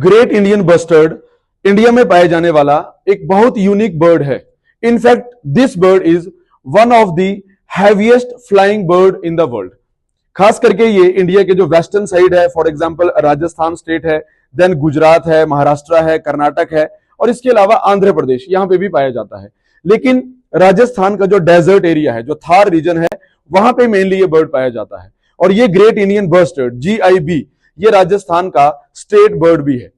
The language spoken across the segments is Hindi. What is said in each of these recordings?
ग्रेट इंडियन बस्टर्ड इंडिया में पाए जाने वाला एक बहुत यूनिक बर्ड है। In fact this bird is one of the heaviest flying bird in the world. खास करके ये इंडिया के जो वेस्टर्न साइड है, फॉर एग्जांपल राजस्थान स्टेट है, देन गुजरात है, महाराष्ट्र है, कर्नाटक है और इसके अलावा आंध्र प्रदेश, यहां पे भी पाया जाता है। लेकिन राजस्थान का जो डेजर्ट एरिया है, जो थार रीजन है, वहां पे मेनली ये बर्ड पाया जाता है। और ये ग्रेट इंडियन बस्टर्ड GIB ये राजस्थान का स्टेट बर्ड भी है।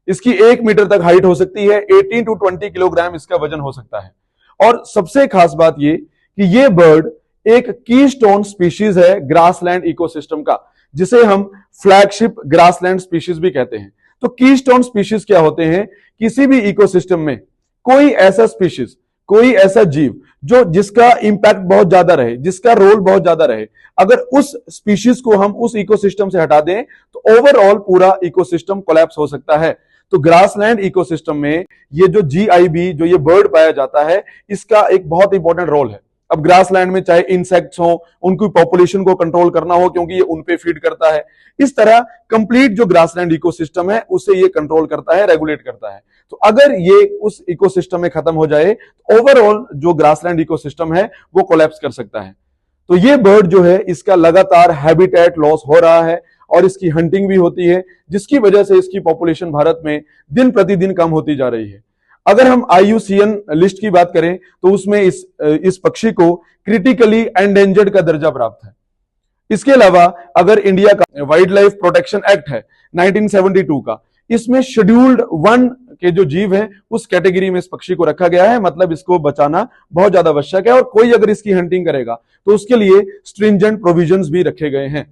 इसकी 1 मीटर तक हाइट हो सकती है, 18 to 20 किलोग्राम इसका वजन हो सकता है। और सबसे खास बात ये कि ये बर्ड एक कीस्टोन स्पीशीज है ग्रासलैंड इकोसिस्टम का, जिसे हम फ्लैगशिप ग्रासलैंड स्पीशीज भी कहते हैं। तो कीस्टोन स्पीशीज क्या होते हैं? किसी भी इकोसिस्टम में कोई ऐसा स्पीशीज, कोई ऐसा जीव जो जिसका इंपैक्ट बहुत ज्यादा रहे, जिसका रोल बहुत ज्यादा रहे, अगर उस स्पीशीज को हम उस इकोसिस्टम से हटा दें तो ओवरऑल पूरा इकोसिस्टम कोलैप्स हो सकता है। तो ग्रासलैंड इकोसिस्टम में ये जो GIB जो ये बर्ड पाया जाता है, इसका एक बहुत इंपॉर्टेंट रोल है। अब ग्रासलैंड में चाहे इंसेक्ट्स हो, उनकी पॉपुलेशन को कंट्रोल करना हो, क्योंकि ये उन पे फीड करता है, इस तरह कंप्लीट जो ग्रासलैंड इकोसिस्टम है उसे ये कंट्रोल करता है, रेगुलेट करता है। तो अगर ये उस इकोसिस्टम में खत्म हो जाए तो ओवरऑल जो ग्रासलैंड इकोसिस्टम है वो कोलैप्स कर सकता है। तो ये बर्ड जो है इसका लगातार हैबिटेट लॉस हो रहा है और इसकी हंटिंग भी होती है, जिसकी वजह से इसकी पॉपुलेशन भारत में दिन प्रतिदिन कम होती जा रही है। अगर हम IUCN लिस्ट की बात करें तो उसमें इस पक्षी को क्रिटिकली एंडेंजर्ड का दर्जा प्राप्त है। इसके अलावा अगर इंडिया का वाइल्ड लाइफ प्रोटेक्शन एक्ट है 1972 का, इसमें शेड्यूल्ड 1 के जो जीव हैं उस कैटेगरी में इस पक्षी को रखा गया है। मतलब इसको बचाना बहुत ज्यादा आवश्यक है और कोई अगर इसकी हंटिंग करेगा तो उसके लिए स्ट्रिंजेंट प्रोविजंस भी रखे गए हैं।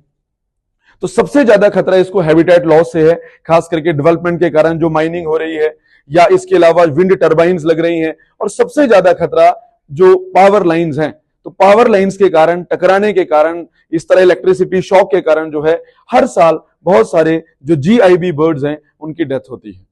तो सबसे ज्यादा खतरा इसको हैबिटेट लॉस से है, खास करके डेवलपमेंट के कारण जो माइनिंग हो रही है या इसके अलावा विंड टर्बाइंस लग रही हैं, और सबसे ज्यादा खतरा जो पावर लाइंस हैं। तो पावर लाइंस के कारण, टकराने के कारण, इस तरह इलेक्ट्रिसिटी शॉक के कारण जो है हर साल बहुत सारे जो GIB बर्ड्स हैं उनकी डेथ होती है।